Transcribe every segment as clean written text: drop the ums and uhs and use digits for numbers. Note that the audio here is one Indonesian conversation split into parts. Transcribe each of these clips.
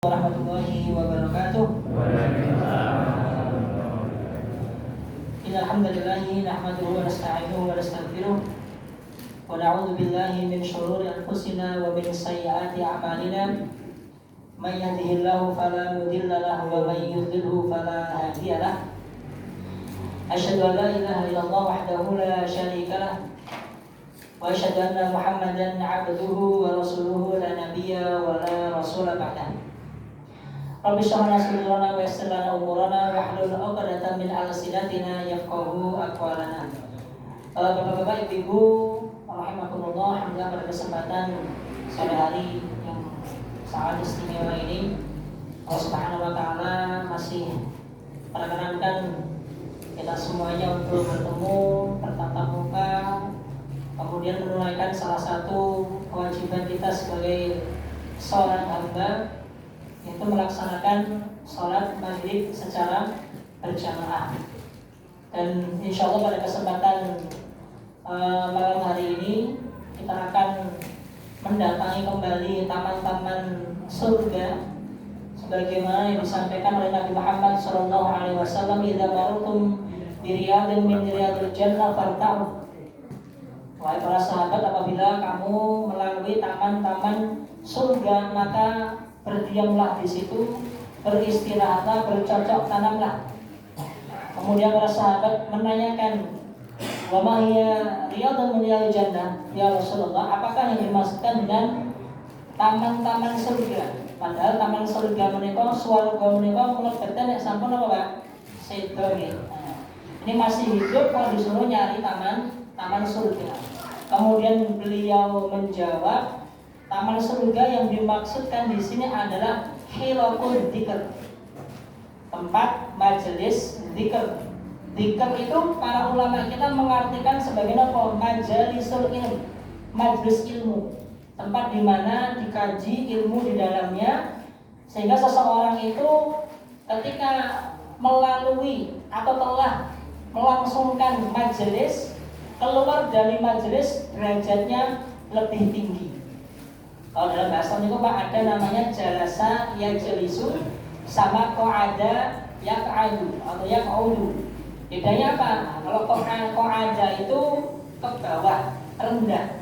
warahmatullahi wabarakatuh. Innal hamdalillah nahmaduhu wa nasta'inuhu wa nastaghfiruh wa na'udzu billahi min shururi anfusina wa min sayyiati a'malina. May yahdihillahu fala mudilla lahu wa may yudlilhu fala hadiya lahu. Asyhadu an la ilaha illallah wahdahu la syarika lahu wa asyhadu anna Muhammadan 'abduhu wa rasuluhu la nabiyya wa la rasula ba'dahu. Rabbi shrah lana sadrana wa yassir lana umurana wahlul 'uqdatam min alsinatina yafqahu aqwalana. Bapak-bapak, Ibu-ibu, rahimakumullah, alhamdulillah pada kesempatan sore hari yang sangat istimewa ini Allah Subhanahu wa taala masih perkenankan kita semuanya untuk bertemu bertatap muka, kemudian menunaikan salah satu kewajiban kita sebagai seorang hamba, yaitu melaksanakan sholat maghrib secara berjamaah. Dan insya Allah pada kesempatan malam hari ini kita akan mendatangi kembali taman-taman surga sebagaimana yang disampaikan oleh Nabi Muhammad SAW, idza marartum bi riyadin min riyadil jannah farta'u. Wahai para sahabat, apabila kamu melalui taman-taman surga maka berdiamlah di situ, beristirahatlah, bercocok tanamlah. Kemudian para sahabat menanyakan, wa ma hiya riyadun min riyadil jannah, ya Rasulullah, apakah yang dimaksudkan dengan taman-taman surga? Padahal taman surga menika, swarga menika mlebeten nek sampun apa, Pak? Sedo nggih. Ini masih hidup kalau disuruh nyari taman surga. Kemudian beliau menjawab, taman surga yang dimaksudkan di sini adalah hilaqul dzikr, tempat majelis dzikr. Dzikr itu para ulama kita mengartikan sebagai apa? Majalisul ilm, majelis ilmu, tempat di mana dikaji ilmu di dalamnya, sehingga seseorang itu ketika melalui atau telah melangsungkan majelis, keluar dari majelis derajatnya lebih tinggi. Kalau dalam bahasa itu Pak, ada namanya jalasa yajlisu sama qa'ada yaq'adu atau yaq'udu. Bedanya apa? Kalau qa'ada itu ke bawah, rendah,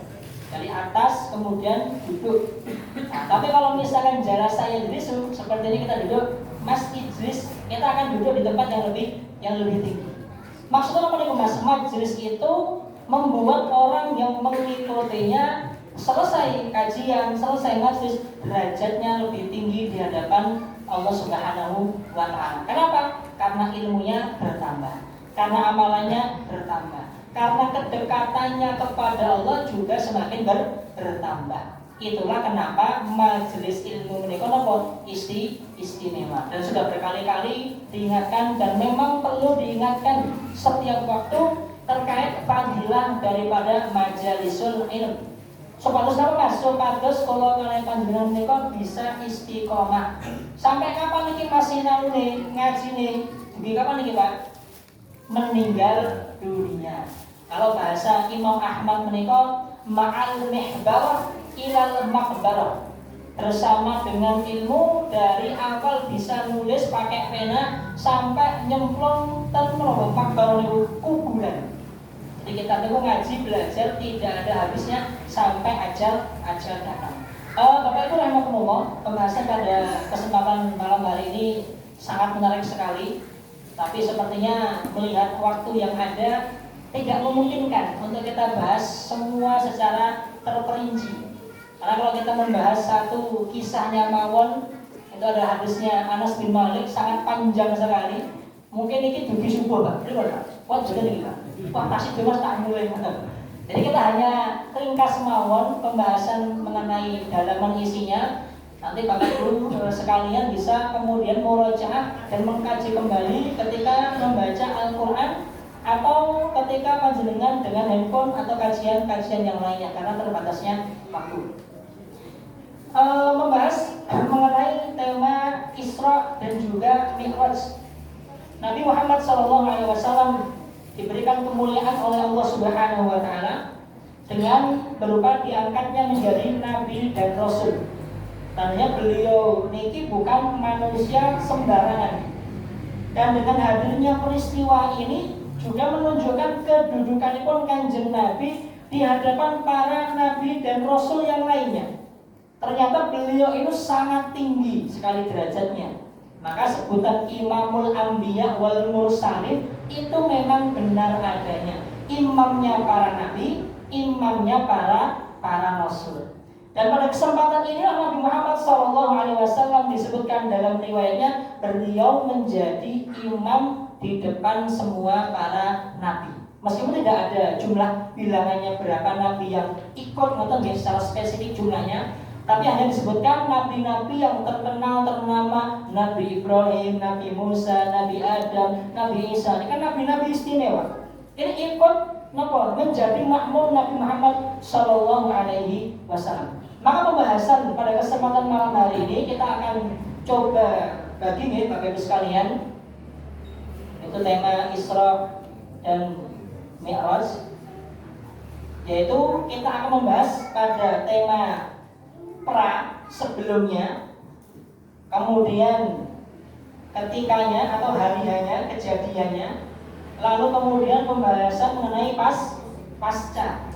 dari atas kemudian duduk. Nah, tapi kalau misalkan jalasa yajlisu seperti ini, kita duduk, Mas ijlis, kita akan duduk di tempat yang lebih tinggi. Maksudnya apa nih Mas? Majelis itu membuat orang yang mengikutinya selesai kajian, selesai majelis, derajatnya lebih tinggi di hadapan Allah Subhanahu wa taala. Kenapa? Karena ilmunya bertambah, karena amalannya bertambah, karena kedekatannya kepada Allah juga semakin bertambah. Itulah kenapa majelis ilmu menika napa istimewa, dan sudah berkali-kali diingatkan dan memang perlu diingatkan setiap waktu terkait fadilah daripada majalisul ilm. Supados napa Mas? Supados kula kaliyan panjenengan menika bisa istiqomah. Sampai kapan niki masih sinarune ngajine? Dugi kapan niki Pak? Meninggal dunia. Kalau bahasa Imam Ahmad menika ma'al mihbarah ilal maqbarah, bersama dengan ilmu dari awal bisa nulis pakai pena sampai nyemplung ten makbarah niku kuburan. Jadi kita tuh ngaji belajar tidak ada habisnya sampai ajal datang. Bapak Ibu rahimakumullah, pembahasan pada kesempatan malam hari ini sangat menarik sekali. Tapi sepertinya melihat waktu yang ada tidak memungkinkan untuk kita bahas semua secara terperinci. Karena kalau kita membahas satu kisahnya mawon, itu ada hadisnya Anas bin Malik, sangat panjang sekali. Mungkin ini dugi subuh Pak, betul Pak? Wah sudah nih Pak. Wah tasik mas tak mulai. Jadi kita hanya ringkas mawon pembahasan mengenai dalaman isinya. Nanti Bapak Ibu sekalian bisa kemudian murojaah dan mengkaji kembali ketika membaca Al-Quran atau ketika panjenengan dengan handphone atau kajian-kajian yang lainnya karena terbatasnya waktu. Membahas mengenai tema Isra dan juga Mi'raj. Nabi Muhammad SAW diberikan kemuliaan oleh Allah Subhanahu wa taala dengan berupa diangkatnya menjadi nabi dan rasul. Tandanya beliau niki bukan manusia sembarangan. Dan dengan hadirnya peristiwa ini juga menunjukkan kedudukanipun Kanjeng Nabi di hadapan para nabi dan rasul yang lainnya. Ternyata beliau itu sangat tinggi sekali derajatnya. Maka sebutan Imamul Anbiya wal Mursalin itu memang benar adanya. Imamnya para nabi, imamnya para rasul. Dan pada kesempatan ini Nabi Muhammad SAW disebutkan dalam riwayatnya beliau menjadi imam di depan semua para nabi. Meskipun tidak ada jumlah bilangannya berapa nabi yang ikut secara spesifik jumlahnya, tapi hanya disebutkan nabi-nabi yang terkenal ternama, Nabi Ibrahim, Nabi Musa, Nabi Adam, Nabi Isa. Ini kan nabi-nabi istimewa. Ini ikut menjadi makmum Nabi Muhammad SAW. Maka pembahasan pada kesempatan malam hari ini kita akan coba bagi nih Bapak Ibu sekalian, itu tema Isra dan Mi'raj, yaitu kita akan membahas pada tema pra sebelumnya, kemudian ketikanya atau hari-harinya, kejadiannya, lalu kemudian pembahasan mengenai pasca.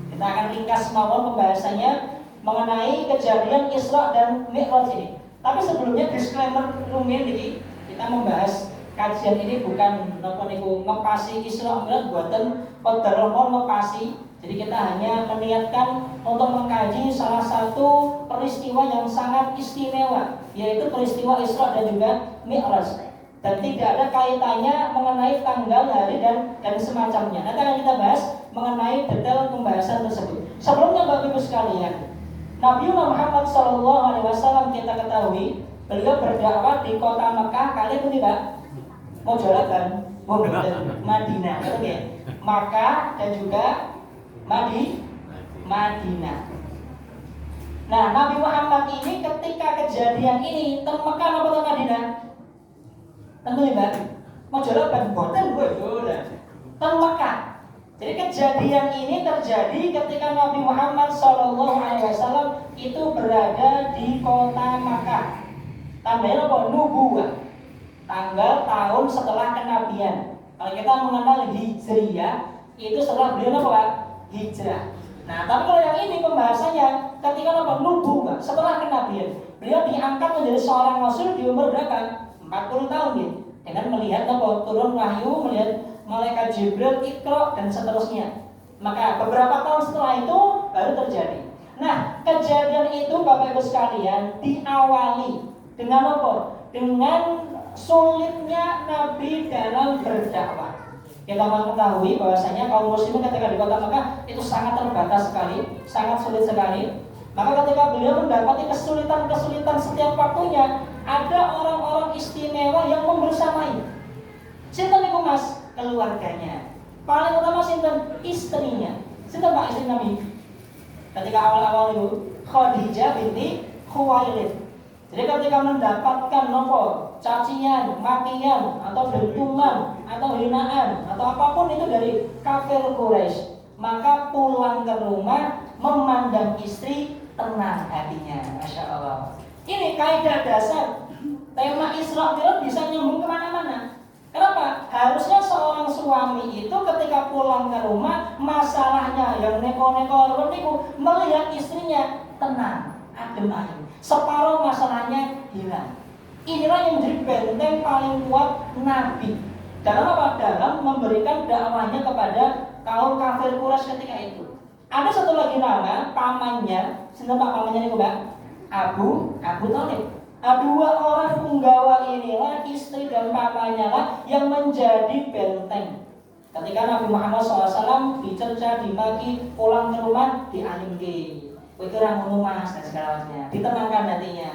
Kita akan ringkas mawon pembahasannya mengenai kejadian Isra dan Mi'raj ini. Tapi sebelumnya disclaimer rumiyin iki, kita membahas kajian ini bukan napa niku ngepasi Isra Mi'raj boten qadarul ngepasi. Jadi kita hanya meniatkan untuk mengkaji salah satu peristiwa yang sangat istimewa, yaitu peristiwa Isra dan juga Mi'raj. Dan tidak ada kaitannya mengenai tanggal, hari dan semacamnya. Nanti akan kita bahas mengenai detail pembahasan tersebut. Sebelumnya Bapak Ibu sekalian, Nabi Muhammad SAW kita ketahui beliau berdakwah di kota Mekah kali itu tidak mau jalan Madinah, oke? Makkah dan juga Madinah. Nah, Nabi Muhammad ini ketika kejadian ini ten Mekah apa ten Madinah? Tentu tidak mau jalan boten gue ten Mekah. Jadi kejadian ini terjadi ketika Nabi Muhammad SAW itu berada di kota Makkah. Tandanya apa? Nubuwah. Tanggal tahun setelah kenabian. Kalau kita mengenal Hijriyah, itu setelah beliau apa? Hijrah. Nah, tapi kalau yang ini pembahasannya ketika apa? Nubuwah, setelah kenabian. Beliau diangkat menjadi seorang rasul di umur berapa? 40 tahun ya. Dengan melihat apa? Turun wahyu, melihat malaikat Jibril, Iqra dan seterusnya. Maka beberapa tahun setelah itu baru terjadi. Nah, kejadian itu Bapak Ibu sekalian diawali dengan apa? Dengan sulitnya Nabi dalam berdakwah. Kita mengetahui bahwasanya kaum muslimin ketika di kota Mekah itu sangat terbatas sekali, sangat sulit sekali. Maka ketika beliau mendapati kesulitan-kesulitan setiap waktunya, ada orang-orang istimewa yang membersamai. Sinten niku Mas? Keluarganya. Paling utama sinten? Istrinya. Sinten Pak istri Nabi? Ketika awal-awal itu Khadijah binti Khuwailid. Jadi ketika mendapatkan cacian, makian, atau dentuman, atau hinaan, atau apapun itu dari kafir Quraisy, maka pulang ke rumah memandang istri tenang hatinya. Masya Allah. Ini kaidah dasar. Tema Isra Mi'raj bisa nyambung kemana-mana. Kenapa? Harusnya seorang suami itu ketika pulang ke rumah, masalahnya yang neko-neko niku melihat istrinya tenang, adem ayem. Separuh masalahnya hilang. Inilah yang menjadi benteng paling kuat Nabi. Dalam apa? Dalam memberikan dakwahnya kepada kaum kafir Quraisy ketika itu. Ada satu lagi nama, pamannya, sinten Pak pamannya niku, Mbak? Abu Thalib. Dua orang punggawa inilah, istri dan pamannya lah yang menjadi benteng. Ketika Nabi Muhammad SAW dicerca, dimaki, pulang ke rumah, dialimke. Itu orang ngomong mas dan segala macamnya, ditenangkan hatinya.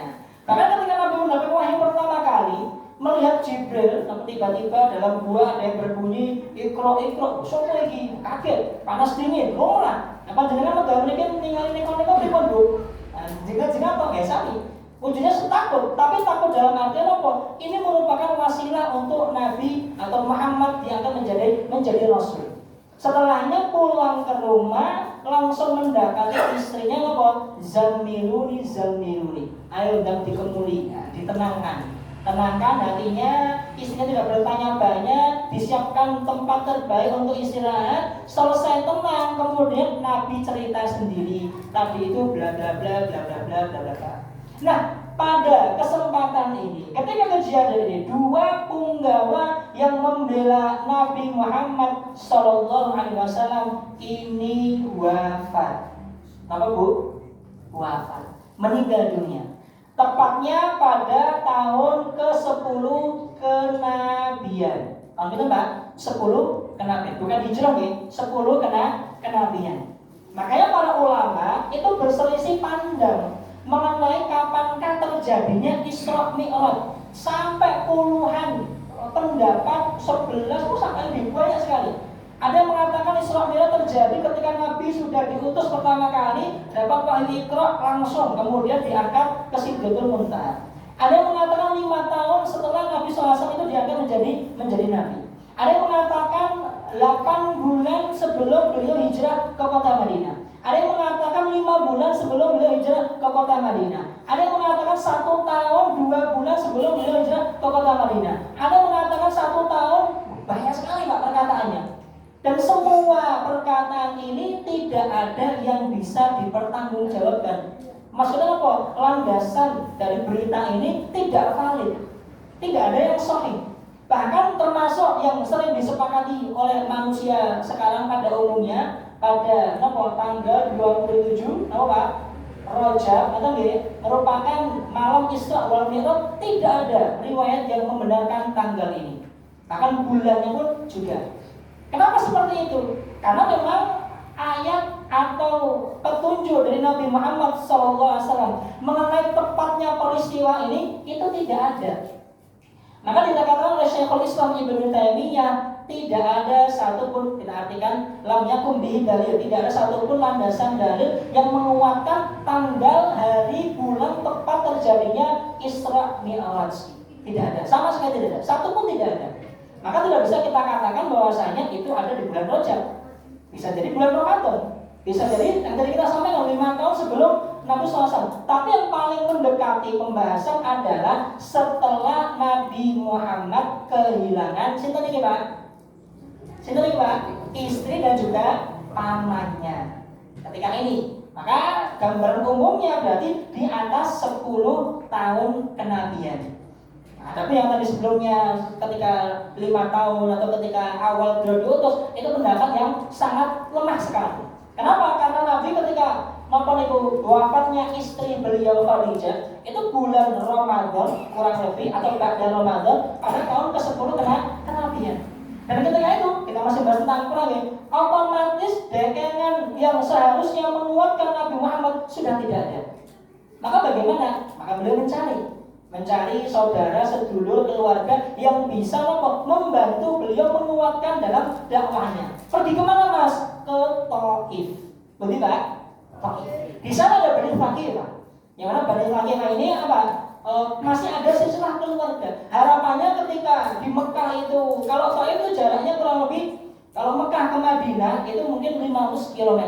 Karena ketika Nabi mendapat wahyu pertama kali, melihat Jibril, tiba-tiba dalam gua ada yang berbunyi Iqra, sopo lagi kaget, panas dingin, rola. Apa jenengan udah mungkin tinggalin neko-neko di pondok? Jika kok nggak sapi. Ujungnya takut, tapi takut dalam artian apa? Ini merupakan wasilah untuk Nabi atau Muhammad diangkat menjadi rasul. Setelahnya pulang ke rumah, langsung mendekati istrinya apa? Zammiluni, zammiluni. Ayo dan dikemuli, ya, ditenangkan. Tenangkan hatinya, istrinya tidak bertanya banyak, disiapkan tempat terbaik untuk istirahat. Selesai tenang, kemudian Nabi cerita sendiri. Tadi itu bla bla bla bla bla bla bla bla. Nah, pada kesempatan ini, ketika kejadian ini, dua punggawa yang membela Nabi Muhammad SAW ini wafat. Apa Bu? Wafat, meninggal dunia. Tepatnya pada tahun ke-10 kenabian. Tahun itu Pak, 10 kenabian. Bukan hijrah ya, 10 kenabian. Makanya para ulama itu berselisih pandang mengenai kapankah terjadinya Isra Mi'raj. Sampai puluhan pendapat, 11 sampai lebih banyak sekali. Ada yang mengatakan Isra Mi'raj terjadi ketika Nabi sudah diutus pertama kali, dapat wahyu Iqra langsung, kemudian diangkat ke Sidratul Muntaha. Ada yang mengatakan 5 tahun setelah Nabi SAW itu diangkat menjadi Nabi. Ada yang mengatakan 8 bulan sebelum beliau hijrah ke kota Madinah. Ada yang mengatakan 5 bulan sebelum beliau hijrah ke kota Madinah. Ada yang mengatakan 1 tahun 2 bulan sebelum beliau hijrah ke kota Madinah. Ada yang mengatakan 1 tahun. Banyak sekali Pak perkataannya. Dan semua perkataan ini tidak ada yang bisa dipertanggungjawabkan. Maksudnya apa? Landasan dari berita ini tidak valid, tidak ada yang sahih. Bahkan termasuk yang sering disepakati oleh manusia sekarang pada umumnya, pada tanggal 27 Rajab atau merupakan malam Isra wal Mi'raj, tidak ada riwayat yang membenarkan tanggal ini. Bahkan bulannya pun juga. Kenapa seperti itu? Karena memang ayat atau petunjuk dari Nabi Muhammad SAW mengenai tepatnya peristiwa ini itu tidak ada. Maka dikatakan oleh Syekhul Islam Ibnu Taimiyah, tidak ada satupun, kita artikan lam yakum bihi dalil, tidak ada satupun landasan dalil yang menguatkan tanggal, hari, bulan tepat terjadinya Isra Mi'raj. Tidak ada, sama sekali tidak ada, satupun tidak ada. Maka tidak bisa kita katakan bahwasanya itu ada di bulan Rajab. Bisa jadi bulan Ramadan, bisa jadi yang tadi kita sampaikan 5 tahun sebelum Nabi SAW. Tapi yang paling mendekati pembahasan adalah setelah Nabi Muhammad kehilangan sinten iki Pak? Sinten iki Pak? Istri dan juga pamannya. Ketika ini, maka gambaran umumnya berarti di atas 10 tahun kenabian. Nah, tapi yang tadi sebelumnya ketika 5 tahun atau ketika awal beliau diutus, itu pendapat yang sangat lemah sekali. Kenapa? Karena Nabi ketika wafatnya istri beliau Khadijah itu bulan Ramadan kurang lebih atau ba'da Ramadan pada tahun ke-10 kenabian. Dan ketika itu kita masih bahas tentang perang ya, otomatis dagangan yang seharusnya menguatkan Nabi Muhammad sudah tidak ada. Maka bagaimana? Maka beliau mencari saudara, sedulur, keluarga yang bisa membantu beliau menguatkan dalam dakwahnya. Pergi kemana Mas? Ke Taif. Begitu Pak? Taif. Di sana ada Bani Thaqifah Pak. Yang mana Bani Thaqifah ini apa? Masih ada silsilah keluarga. Harapannya ketika di Mekah itu, kalau Taif itu jaraknya kurang lebih, kalau Mekah ke Madinah itu mungkin 500 km.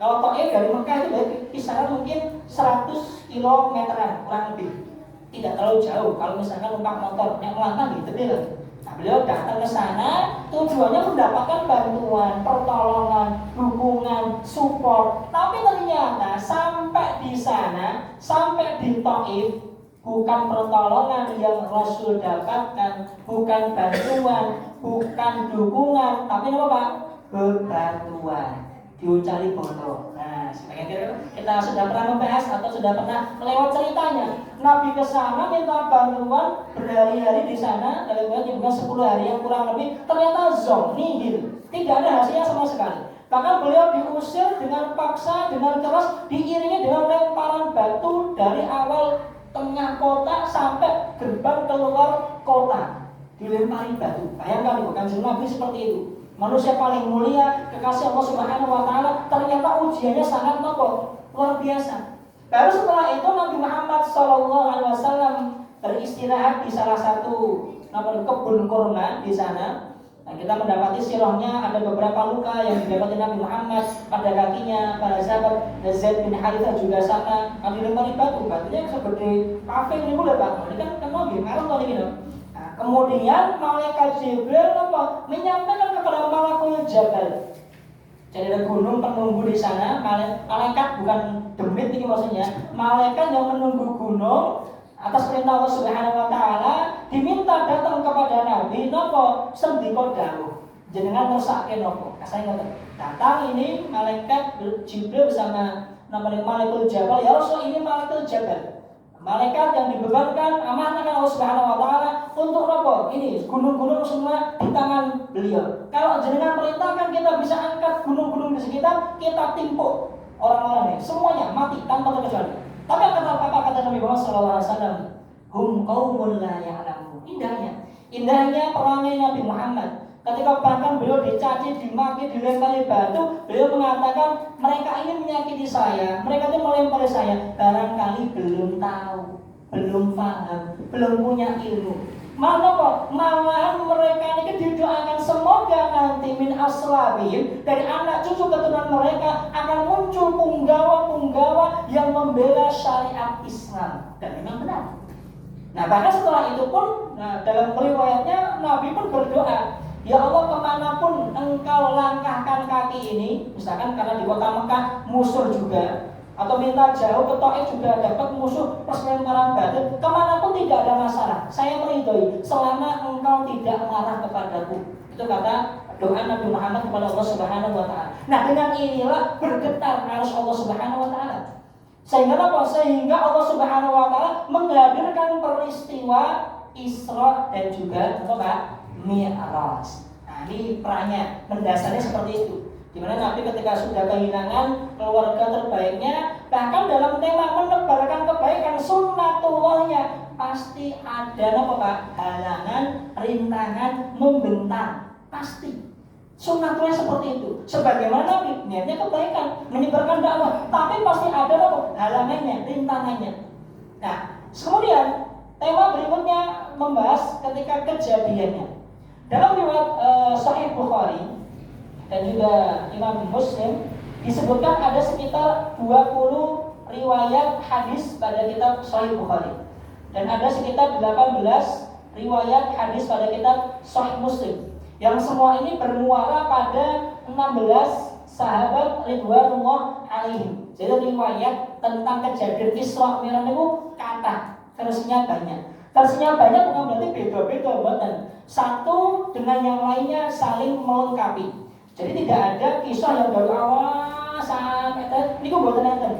Kalau Taif dari Mekah itu kisaran mungkin 100 km-an kurang lebih. Tidak terlalu jauh. Kalau misalkan numpak motor yang melangkah gitu lah. Nah, beliau datang ke sana tujuannya mendapatkan bantuan, pertolongan, dukungan, support. Tapi ternyata sampai di sana, sampai di Taif, bukan pertolongan yang Rasul dapatkan, bukan bantuan, bukan dukungan, tapi apa Pak? Bebatuan. Diucali boto. Nah, sebagian kita sudah pernah membahas atau sudah pernah melewat ceritanya. Nabi ke sana minta bantuan berhari-hari di sana, dalam juga 10 hari yang kurang lebih, ternyata nihil. Tidak ada hasilnya sama sekali. Bahkan beliau diusir dengan paksa, dengan keras, diiringi dengan lemparan batu dari awal tengah kota sampai gerbang keluar kota. Dilempari batu. Bayangkan bukan Nabi seperti itu. Manusia paling mulia, kekasih Allah Subhanahu wa Ta'ala, ternyata ujiannya sangat luar biasa. Baru setelah itu Nabi Muhammad SAW beristirahat di salah satu kebun kurma di sana. Nah, kita mendapati sirahnya ada beberapa luka yang didapati Nabi Muhammad pada kakinya, para sahabat. Zaid bin Harithah juga sama, kalau dilempari batunya seperti kafe ini boleh Pak. Ini kan Nabi, malam kali ini. Nah, kemudian malaikat Jibril menyampaikan kepada Malakul Jabal. Jadi ada gunung penunggu di sana, malaikat bukan demit ini maksudnya, malaikat yang menunggu gunung atas perintah Allah Subhanahu wa taala diminta datang kepada Nabi nopo sendika dawuh. Jenengan ngersake nopo? Kasane ngoten. Datang ini malaikat Jibril bersama namanya Malakul Jabal, ya Rasul ini Malakul Jabal. Malaikat yang dibebankan amanah Allah Subhanahu wa taala untuk nopo? Ini gunung-gunung semua di tangan beliau. Kalau jenengan perintahkan kita bisa angkat gunung-gunung di sekitar, kita timpuk orang-orang ini semuanya mati tanpa terkecuali. Tapi apa kata Nabi Muhammad SAW? Hum qaumun la ya'lamun. Indahnya perangai Nabi Muhammad. Ketika bahkan beliau dicaci, dimaki, dilempari batu, beliau mengatakan mereka ini menyakiti saya, mereka itu melempari saya, barangkali belum tahu, belum paham, belum punya ilmu. Malahan mereka ini didoakan semoga nanti min aslabihim, dari anak cucu keturunan mereka akan muncul punggawa-punggawa yang membela syariat Islam. Dan memang benar. Nah bahkan setelah itu pun, dalam riwayatnya Nabi pun berdoa, ya Allah kemanapun engkau langkahkan kaki ini, misalkan karena di kota Mekah musuh juga, atau minta jauh ke Taif juga dapat musuh perselembaran batu, kemanapun tidak ada masalah, saya meridhoi selama engkau tidak marah kepadaku. Itu kata doa Nabi Muhammad kepada Allah Subhanahu wa taala. Nah dengan inilah bergetar arus Allah Subhanahu wa taala. Sehingga apa? Sehingga Allah Subhanahu wa taala menghadirkan peristiwa Isra dan juga Mi'raj. Nah, ini perannya, mendasarnya seperti itu. Di mana Nabi ketika sudah kehilangan keluarga terbaiknya, bahkan dalam tema menebarkan kebaikan sunnatullahnya, pasti ada halangan, rintangan, membentang, pasti. Sunnatullah seperti itu. Sebagaimana Nabi niatnya kebaikan, menyebarkan dakwah, tapi pasti ada halangannya, rintangannya. Nah, kemudian tema berikutnya membahas ketika kejadiannya. Dalam riwayat Sahih Bukhari dan juga Imam Muslim disebutkan ada sekitar 20 riwayat hadis pada kitab Sahih Bukhari dan ada sekitar 18 riwayat hadis pada kitab Sahih Muslim, yang semua ini bermuara pada 16 sahabat ridwanullah alaihim. Jadi riwayat tentang kejadian Isra Mi'raj itu kata versinya banyak. Versinya banyak bukan berarti beda-beda, buatan. Satu dengan yang lainnya saling melengkapi. Jadi tidak ada kisah yang dari awal sampai ini buatan enten.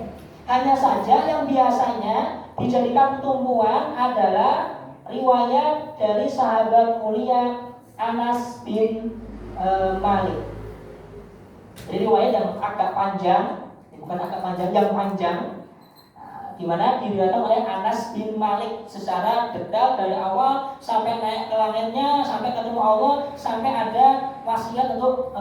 Hanya saja yang biasanya dijadikan tumpuan adalah riwayat dari sahabat mulia Anas bin Malik. Jadi riwayat yang agak panjang, bukan agak panjang, yang panjang, di mana diriwayatkan oleh Anas bin Malik secara detail dari awal sampai naik ke langitnya, sampai ketemu Allah, sampai ada wasiat untuk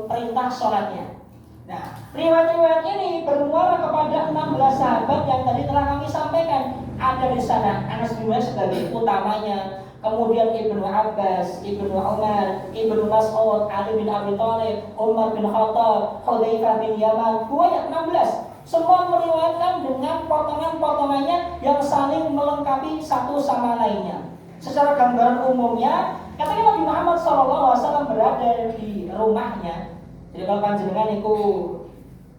perintah sholatnya. Nah, riwayat-riwayat ini bermuara kepada 16 sahabat yang tadi telah kami sampaikan. Ada di sana Anas bin Malik sebagai utamanya, kemudian Ibnu Abbas, Ibnu Umar, Ibnu Mas'ud, Ali bin Abi Thalib, Umar bin Khattab, Hudzaifah bin Yaman, banyak 16. Semua meriwayatkan dengan potongan-potongannya yang saling melengkapi satu sama lainnya. Secara gambaran umumnya, ketika Nabi Muhammad SAW berada di rumahnya, jadi kalau panjenengan itu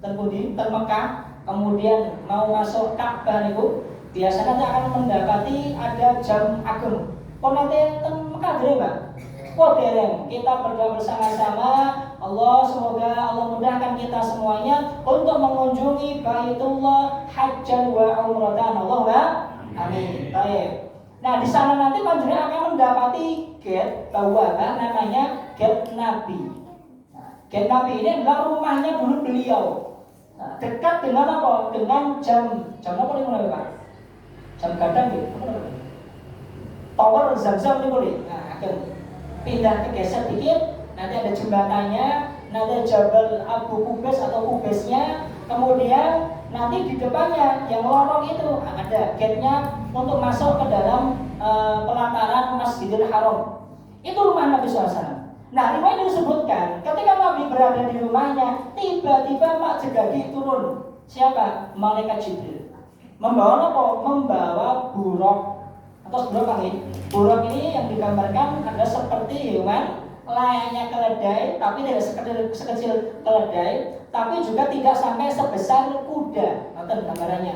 terpundi, Mekah, kemudian mau masuk Ka'bah itu, biasanya akan mendapati ada jam agung. Kok nanti Mekah dereng, Pak? Kok dereng? Kita berdoa bersama-sama. Allah, semoga Allah mudahkan kita semuanya untuk mengunjungi Baitullah hajjan wa umratan. Allahumma amin. Baik. Nah, di sana nanti panjenengan akan mendapati gate bawah namanya gate Nabi. Nah, gate Nabi ini adalah rumahnya dulu beliau. Nah, dekat dengan apa? Dengan jam apa ini Pak? Jam gadang gitu. Tower Zam-Zam ini boleh. Nah, akan pindah ke geser dikit. Nanti ada jembatannya, nanti ada Jabal Abu Kubais atau Kubaisnya, kemudian nanti di depannya yang lorong itu ada gate-nya untuk masuk ke dalam pelataran Masjidil Haram. Itu rumah Nabi SAW. Nah, riwayat disebutkan ketika Nabi berada di rumahnya, tiba-tiba mak jegagi turun. Siapa? Malaikat Jibril. Membawa apa? Membawa buruk. Atau buruk apa ini? Buruk ini yang digambarkan ada seperti hewan layaknya keledai, tapi tidak sekecil keledai, tapi juga tidak sampai sebesar kuda. Itu gambarannya.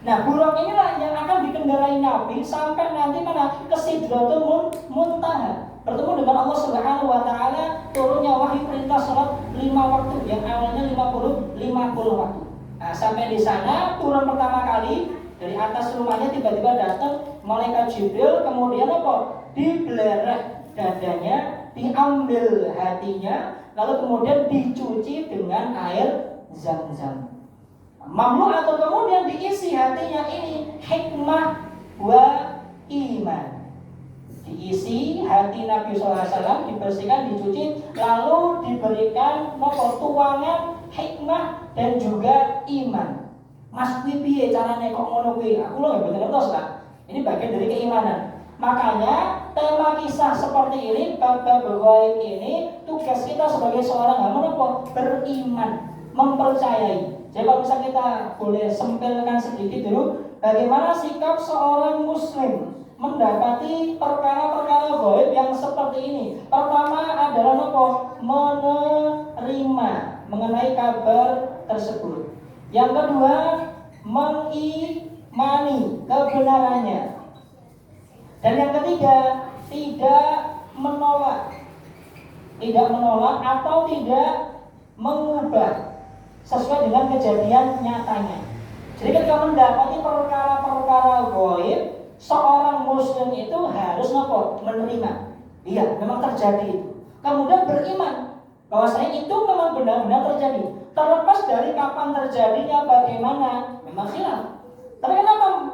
Nah, buruk inilah yang akan dikendarai Nabi sampai nanti mana? Ke Sidratul Muntaha. Bertemu dengan Allah Subhanahu wa taala, turunnya wahyu perintah salat 5 waktu, yang awalnya 50 waktu. Nah, sampai di sana turun pertama kali dari atas rumahnya, tiba-tiba datang malaikat Jibril, kemudian apa? Dibelerek dadanya, diambil hatinya, lalu kemudian dicuci dengan air Zam-Zam. Mamlu atau kemudian diisi hatinya ini hikmah wa iman. Diisi hati Nabi SAW, dibersihkan, dicuci, lalu diberikan tuangan hikmah dan juga iman. Mas kuwi piye carane kok ngono kuwi? Aku lho mboten ngertos lah. Ini bagian dari keimanan. Makanya tema kisah seperti ini, bab-bab ghaib ini, tugas kita sebagai seorang hamba beriman, mempercayai. Jadi kalau bisa kita boleh sempilkan sedikit dulu, bagaimana sikap seorang muslim mendapati perkara-perkara gaib yang seperti ini. Pertama adalah menerima mengenai kabar tersebut. Yang kedua, mengimani kebenarannya. Dan yang ketiga, tidak menolak atau tidak mengubah sesuai dengan kejadian nyatanya. Jadi ketika mendapati perkara-perkara gaib, seorang muslim itu harus menerima. Iya, memang terjadi itu. Kemudian beriman bahwasanya itu memang benar-benar terjadi. Terlepas dari kapan terjadinya, bagaimana, memang khilaf. Tapi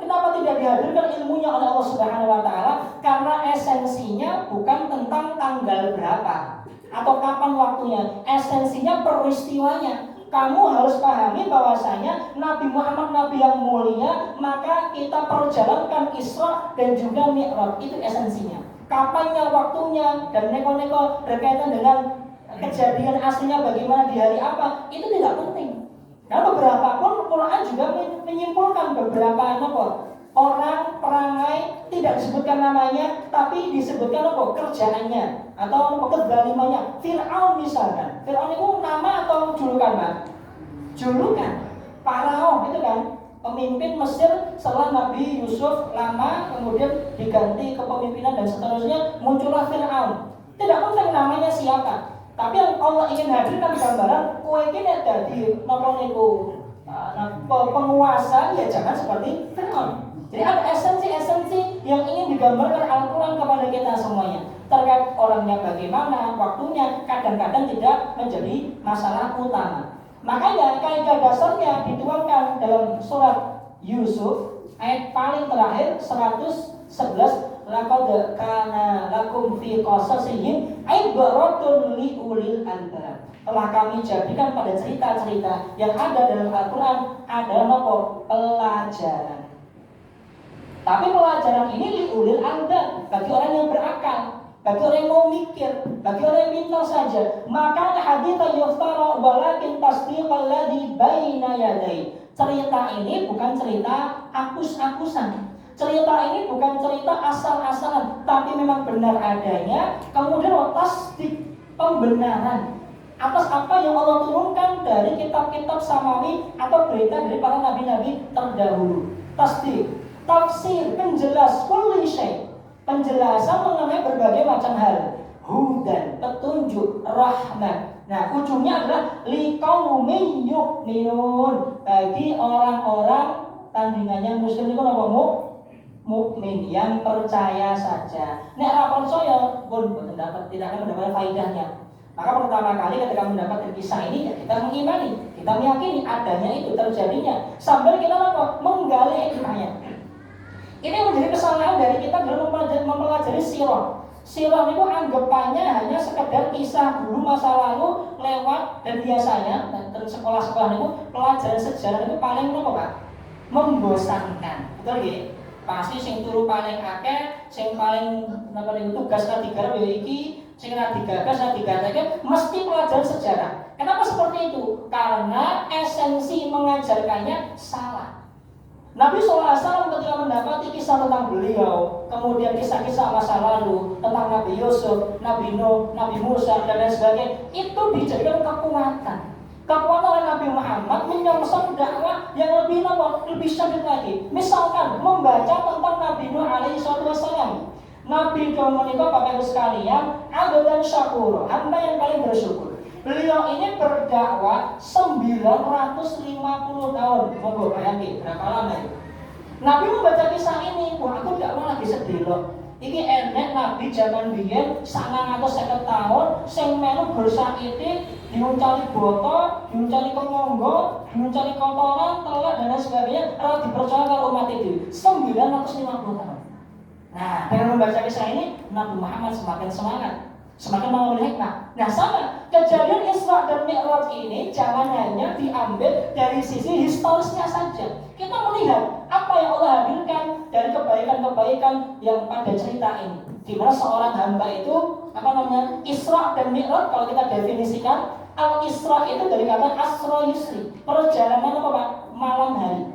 kenapa tidak dihadirkan ilmunya oleh Allah Subhanahu wa taala? Karena esensinya bukan tentang tanggal berapa atau kapan waktunya. Esensinya peristiwanya. Kamu harus pahami bahwasanya Nabi Muhammad Nabi yang mulia, maka kita perjalankan Isra dan juga Mi'raj. Itu esensinya. Kapannya, waktunya, dan neko-neko berkaitan dengan kejadian aslinya bagaimana di hari apa, itu tidak penting. Nah, beberapa pun Quran juga menyimpulkan beberapa orang perangai tidak disebutkan namanya, tapi disebutkan kerjaannya atau kezalimannya. Fir'aun misalkan. Fir'aun itu nama atau julukan, Pak? Julukan. Faraon itu kan pemimpin Mesir setelah Nabi Yusuf lama, kemudian diganti kepemimpinan dan seterusnya, muncullah Fir'aun. Tidak penting namanya siapa. Tapi yang Allah ingin hadirkan gambaran, kowe iki nek dadi napa niku penguasa, ya jangan seperti Fir'aun. Jadi ada esensi-esensi yang ingin digambarkan Al-Quran kepada kita semuanya. Terkait orangnya bagaimana, waktunya, kadang-kadang tidak menjadi masalah utama. Makanya kaidah dasarnya dituangkan dalam surat Yusuf ayat paling terakhir 111. Laqad kana lakum fi qasasihim ibratun li ulil albab. Telah kami jadikan pada cerita-cerita yang ada dalam Al-Quran adalah pelajaran. Tapi pelajaran ini li ulil albab, bagi orang yang berakal, bagi orang yang mau mikir, bagi orang yang pintar saja. Maka haditha yuftara walakin tasdiqal ladzi baina yadai. Cerita ini bukan cerita akus-akusan. Cerita ini bukan cerita asal-asalan, tapi memang benar adanya. Kemudian tasdik, pembenaran atas apa yang Allah turunkan dari kitab-kitab samawi atau berita dari para nabi-nabi terdahulu. Tasdik, tafsir, penjelas kulli syai', penjelasan mengenai berbagai macam hal. Hudan, petunjuk, rahmat. Nah, ujungnya adalah liqaumin yu'minun, bagi orang-orang tandingannya muslim itu apa? Mukmin yang percaya saja. Nek ora percaya pun tidak akan mendapatkan faedahnya. Maka pertama kali ketika mendapatkan kisah ini, ya kita mengimani, kita meyakini adanya itu, terjadinya, sambil kita menggali hikmahnya. Ini menjadi kesalahan dari kita dalam mempelajari sirah. Sirah itu anggapannya hanya sekedar kisah dulu masa lalu lewat, dan biasanya dan sekolah-sekolah itu pelajaran sejarah itu paling Pak? Membosankan. Betul nggih? Pasti sing turu paling akeh, sing paling tugas ra digarap ya iki, sing ra digagas ra digatake mesti pelajaran sejarah. Kenapa seperti itu? Karena esensi mengajarkannya salah. Nabi SAW ketika mendapati kisah tentang beliau, kemudian kisah-kisah masa lalu tentang Nabi Yusuf, Nabi Nuh, Nabi Musa dan lain sebagainya, itu dijadikan kekuatan. Kekuatan oleh Nabi Muhammad menyongsong dakwah yang lebih syadid lagi. Misalkan membaca tentang Nabi Nuh alaihi wassalam. Nabi Nuh menikah Bapak Ibu sekalian, abdan syakur, hamba yang paling bersyukur. Beliau ini berdakwah 950 tahun. Monggo bayangin berapa lama itu. Nabi membaca kisah ini, wah aku dakwah lagi sedih loh. Iki enek Nabi zaman biyen 950 tahun sing melu bersaiki diuncali boto, diuncali kemonggo, diuncali kotoran, telak dan lain sebagainya, ora dipercaya karo umat itu. 950 tahun. Nah, dengan membaca kisah ini Nabi Muhammad semakin semangat, semakin mengambil hikmah. Nah, sama kejadian Isra dan Mi'raj ini jangan hanya diambil dari sisi historisnya saja. Kita melihat apa yang Allah hadirkan dari kebaikan-kebaikan yang pada cerita ini. Di mana seorang hamba itu Isra dan Mi'raj, kalau kita definisikan Al-Isra itu dari kata Asra Yusri, perjalanan malam hari.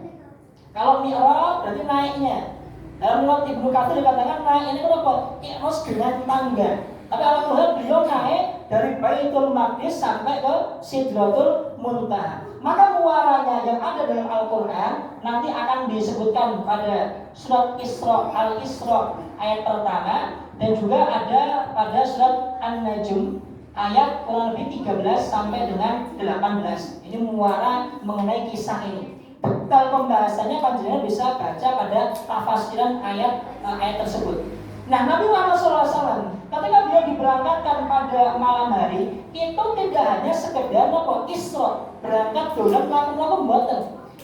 Kalau Mi'raj berarti naiknya. Dalam riwayat Ibnu Katsir dikatakan naik ini apa? Mi'raj dengan tangga. Tapi alhamdulillah beliau naik dari Baitul Maqdis sampai ke Sidratul Muntaha. Maka muaranya yang ada dalam Al-Quran nanti akan disebutkan pada surat Al-Isra ayat pertama, dan juga ada pada surat An-Najm ayat kurang lebih 13 sampai dengan 18. Ini muara mengenai kisah ini. Detail pembahasannya panjenengan bisa baca pada tafsiran ayat tersebut. Nah, Nabi Muhammad SAW ketika beliau diberangkatkan pada malam hari, itu tidak hanya sekedar Isra, berangkat dolan mlaku-mlaku mboten.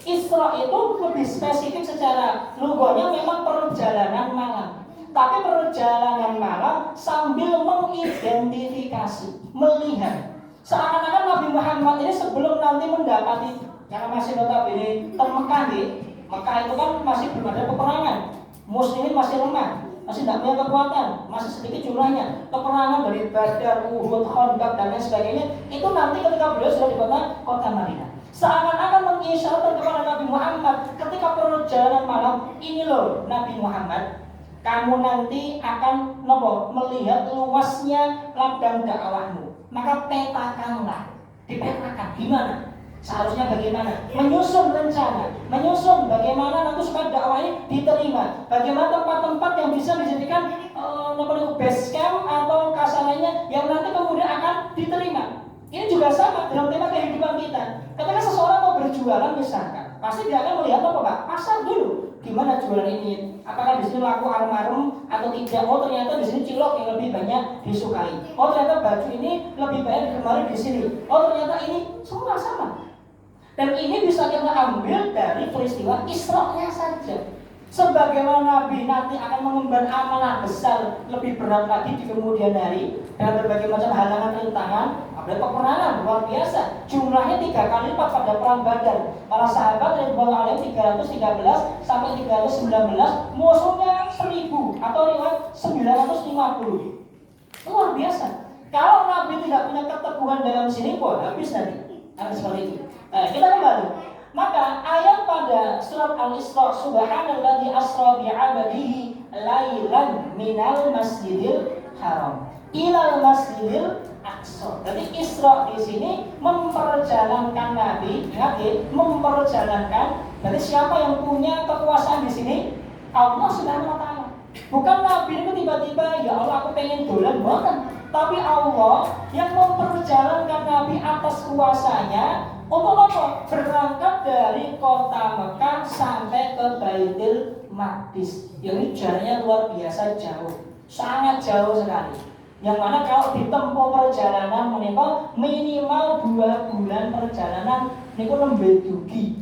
Isra itu lebih spesifik secara logonya memang perjalanan malam. Tapi perjalanan malam sambil mengidentifikasi, melihat. Seakan-akan Nabi Muhammad ini sebelum nanti mendapati, karena masih notabene Mekah nih, Mekah itu kan masih belum ada peperangan, muslimin masih lemah, masih tidak punya kekuatan, masih sedikit jumlahnya. Peperangan dari Badar, Uhud, Khandaq dan lain sebagainya itu nanti ketika beliau sudah di kota Madinah. Seakan-akan mengisyaratkan kepada Nabi Muhammad ketika perjalanan malam, ini loh Nabi Muhammad, kamu nanti akan melihat luasnya ladang dakwahmu. Maka petakanlah, dipetakan gimana? Seharusnya bagaimana? Menyusun rencana, menyusun bagaimana nanti supaya dakwah ini diterima. Bagaimana tempat-tempat yang bisa dijadikan base camp atau kasananya yang nanti kemudian akan diterima. Ini juga sama dalam tema kehidupan kita. Ketika seseorang mau berjualan misalkan, pasti dia akan melihat pasar dulu. Gimana jualan ini? Apakah di sini laku arum-arum atau tidak? Oh ternyata di sini cilok yang lebih banyak disukai. Oh ternyata baju ini lebih banyak digemari di sini. Oh ternyata ini semua sama. Dan ini bisa kita ambil dari peristiwa Isra-nya saja. Sebagaimana Nabi nanti akan mengemban amanah besar lebih berat lagi di kemudian hari dengan berbagai macam halangan rintangan, ada peperangan luar biasa. Jumlahnya 3 kali lipat pada perang Badar. Para sahabat dari bawah 313 sampai 319, musuhnya 1000 atau riwayat 950. Luar biasa. Kalau Nabi tidak punya keteguhan dalam sini, habis nanti. Akan seperti itu. Kita kembali. Maka ayat pada surat Al-Isra, subhanalladzi asra bi'abdihi lailan minal masjidil haram ilal masjidil aqsa. Jadi Isra di sini memperjalankan Nabi, ingat ya, memperjalankan. Jadi siapa yang punya kekuasaan di sini? Allah Subhanahu wa taala. Bukan Nabi itu tiba-tiba ya Allah aku pengen dolan, bukan. Tapi Allah yang memperjalankan Nabi atas kuasanya untuk apa? Berangkat dari kota Mekah sampai ke Baitul Maqdis. Yang ini jaraknya luar biasa jauh, sangat jauh sekali. Yang mana kalau ditempuh perjalanan minimal 2 bulan perjalanan niku nembe dugi.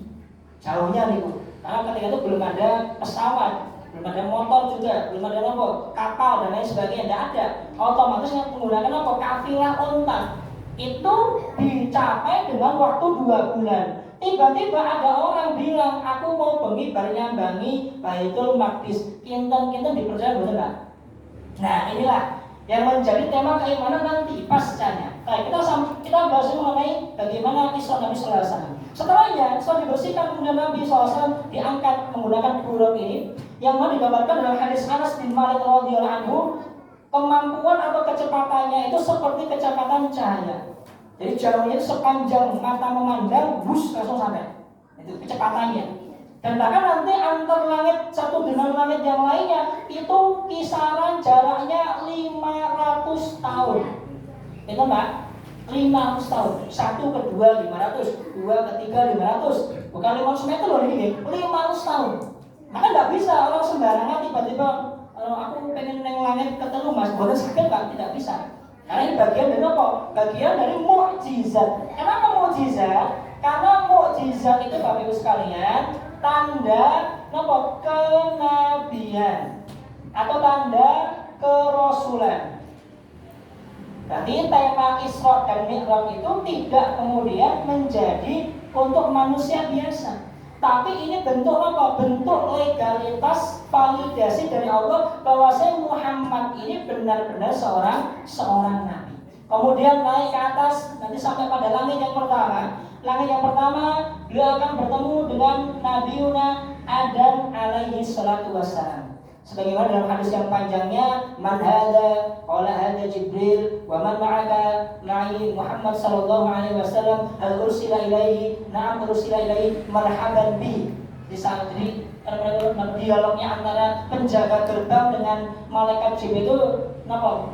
Jauhnya niku. Karena ketika itu belum ada pesawat, belum ada motor juga, belum ada kapal dan lain sebagainya, tidak ada. Otomatis yang menggunakan kafilah unta. Itu dicapai dengan waktu 2 bulan. Tiba-tiba ada orang bilang, aku mau bengi bar nyambangi Baitul Maqdis. Kinten-kinten dipercaya betul nggak? Nah inilah yang menjadi tema keimanan nanti pascanya. Nah, kita bahas mengenai bagaimana Isra Nabi Sallallahu Alaihi Wasallam. Setelahnya, setelah dibersihkan kemudian Nabi SAW diangkat menggunakan kurung ini, yang mana digambarkan dalam hadis Anas bin Malik radhiyallahu anhu, kemampuan atau kecepatannya itu seperti kecepatan cahaya. Jadi jaraknya itu sepanjang mata memandang, bus langsung sampai. Itu kecepatannya. Dan bahkan nanti antar langit satu dengan langit yang lainnya itu kisaran jaraknya 500 tahun. Itu Mbak, 500 tahun. Satu ke dua 500, dua ke tiga 500. Bukan 500 meter loh ini, 500 tahun. Maka nggak bisa orang sembarangan tiba-tiba aku pengen neng langit ketemu Mas, boleh sakit Pak? Tidak bisa. Karena ini bagian dari apa? Bagian dari mukjizat. Kenapa mukjizat? Karena mukjizat itu Bapak Ibu sekalian tanda apa? Kenabian atau tanda kerasulan. Berarti tema Isra dan Mi'raj itu tidak kemudian menjadi untuk manusia biasa. Tapi ini bentuk apa? Bentuk legalitas validasi dari Allah bahwa Muhammad ini benar-benar seorang nabi. Kemudian naik ke atas nanti sampai pada langit yang pertama. Langit yang pertama beliau akan bertemu dengan Nabiuna Adam alaihi salatu wassalam. Sebagaimana dalam hadis yang panjangnya, man hada qala hada Jibril wa man ma'aka ma'i Muhammad sallallahu alaihi wasallam hal ursila ilaihi na'am ursila ilaihi marhaban bi. Di saat ini dialognya antara penjaga gerbang dengan malaikat Jibril itu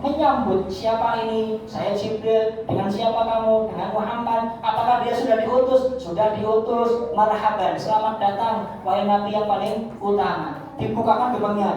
menyambut siapa ini, saya Jibril, dengan siapa kamu, dengan Muhammad, apakah dia sudah diutus? Sudah diutus, marhaban, selamat datang wahai nabi yang paling utama. Dibukakan gerbangnya,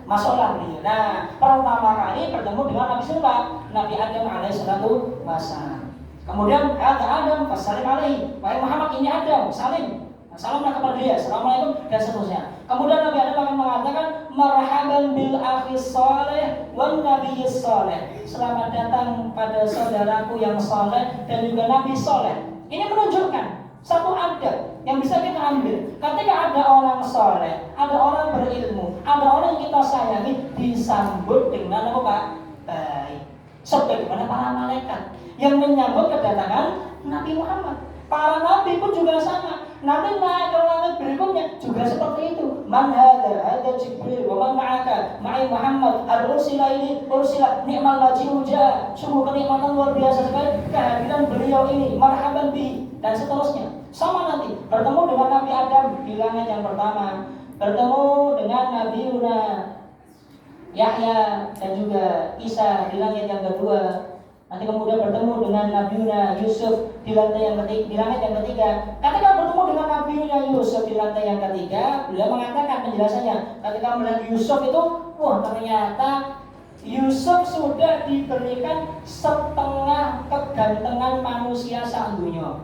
masuklah dia. Nah, pertama kali bertemu dengan Nabi siapa? Nabi Adam alaihissalatu wassalam. Kemudian ada Adam, fasalim alaihi, wahai Muhammad ini Adam, salim. Salamlah kepada dia, assalamualaikum dan seterusnya. Kemudian Nabi Adam akan mengatakan marhaban bil akhi saleh wan nabiy saleh. Selamat datang pada saudaraku yang saleh dan juga nabi saleh. Ini menunjukkan satu adab yang bisa kita ambil. Ketika ada orang saleh, ada orang berilmu, ada orang yang kita sayangi, disambut dengan apa Pak? Baik. Sebagaimana para malaikat yang menyambut kedatangan Nabi Muhammad. Para nabi pun juga sama. Nanti naik ke langit berikutnya juga seperti itu. Man hada Jibril wa man ma'aka ma'i Muhammad ar-ursila ini ursila ni'mal maji'u ja'a. Sungguh kenikmatan luar biasa sekali kehadiran beliau ini. Marhaban bi dan seterusnya. Sama nanti bertemu dengan Nabi Adam di langit yang pertama, bertemu dengan Nabi Yahya dan juga Isa di langit yang kedua. Nanti kemudian bertemu dengan Nabiuna Yusuf di langit yang ketiga. Ketika bertemu dengan Nabiuna Yusuf di lantai yang ketiga, beliau mengatakan penjelasannya. Ketika melihat Yusuf itu, wah ternyata Yusuf sudah diberikan setengah kegantengan manusia saat dunia.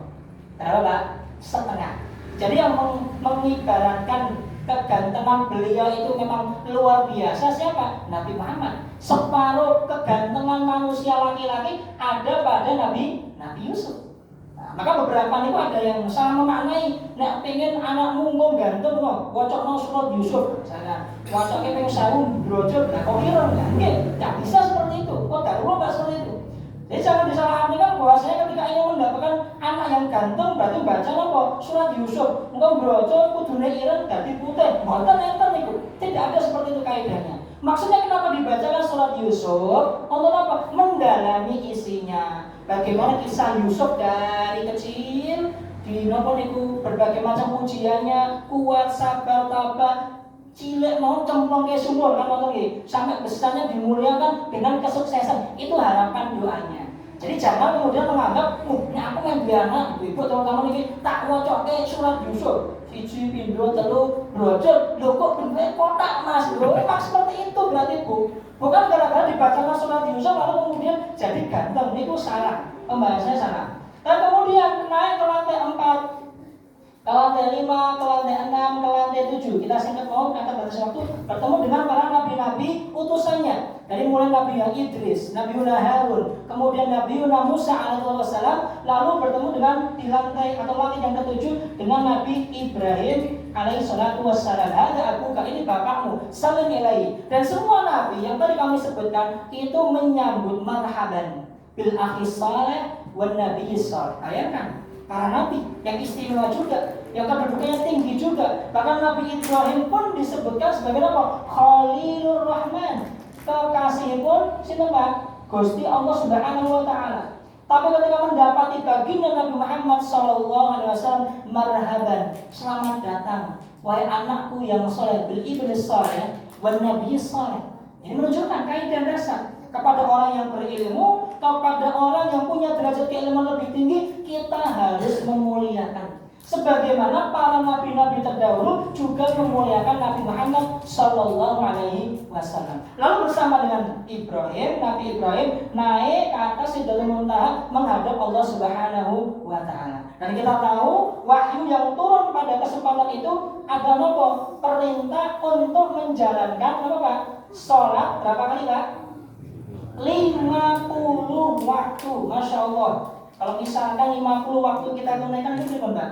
Kenapa Pak? Setengah. Jadi yang mengibaratkan kegantengan beliau itu memang luar biasa siapa? Nabi Muhammad. Separuh kegantengan manusia laki-laki ada pada Nabi Yusuf. Nah, maka beberapa itu ada yang salah memaknai. Nek pengen anak munggung ganteng kok, wacokno surat Yusuf. Misalnya, wacoknya pengen sawung brojol, nah kok kira enggak? Enggak bisa seperti itu. Kok darurat enggak seperti itu. Jadi jangan disalahkan bahwasanya ketika ingin mendapatkan anak yang ganteng berarti baca apa? Surat Yusuf. Engkau brojol kudune ireng dadi putih. Mboten enten niku. Tidak ada seperti itu kaidahnya. Maksudnya kenapa dibacakan surat Yusuf? Untuk apa? Mendalami isinya. Bagaimana kisah Yusuf dari kecil di nopo niku berbagai macam ujiannya, kuat, sabar, tabah, cilik mau cemplung ke sumur kan ngoten nggih. Sampai besarnya dimuliakan dengan kesuksesan. Itu harapan doanya. Jadi jangan kemudian menganggap, ini aku main biana, ibu teman-teman ini tak wocoke surat Yusuf. Siji pindho telu brojol, lho kok bentuknya kotak Mas. Lho memang seperti itu berarti Bu. Bukan gara-gara dibacakan surat Yusuf lalu kemudian jadi ganteng. Itu salah. Pembahasannya salah. Dan kemudian naik ke lantai 4, ke lantai 5, ke lantai 6, ke lantai 7. Kita singkat mohon kata batas waktu bertemu dengan para nabi-nabi utusannya. Dari mulai Nabi Idris, Nabi Harun, kemudian Nabi Musa alaihissalam, lalu bertemu dengan di lantai atau langit yang ketujuh dengan Nabi Ibrahim alaihissalam. Ada abuka, ini bapakmu, salam ilaihi. Dan semua nabi yang tadi kami sebutkan itu menyambut marhaban bil akhis saleh wan nabi saleh. Bayangkan para nabi yang istimewa juga, yang kedudukannya tinggi juga. Bahkan Nabi Ibrahim pun disebutkan sebagai apa? Khalilur Rahman, kekasih pun sinten Gusti Allah Subhanahu wa taala. Tapi ketika mendapati baginda Nabi Muhammad SAW, marhaban, selamat datang wahai anakku yang saleh, bil ibni saleh wan nabi saleh. Ini menunjukkan kaidah dasar kepada orang yang berilmu, kepada orang yang punya derajat keilmuan lebih tinggi, kita harus memuliakan. Sebagaimana para nabi-nabi terdahulu juga memuliakan Nabi Muhammad Sallallahu Alaihi Wasallam. Lalu bersama dengan Ibrahim, Nabi Ibrahim naik ke atas Sidratul Muntaha menghadap Allah Subhanahu Wa Taala. Dan kita tahu wahyu yang turun pada kesempatan itu ada apa? Perintah untuk menjalankan apa Pak? Sholat berapa kali Pak? 50 waktu, Masya Allah. Kalau misalkan 50 waktu kita tunaikan itu berapa Pak?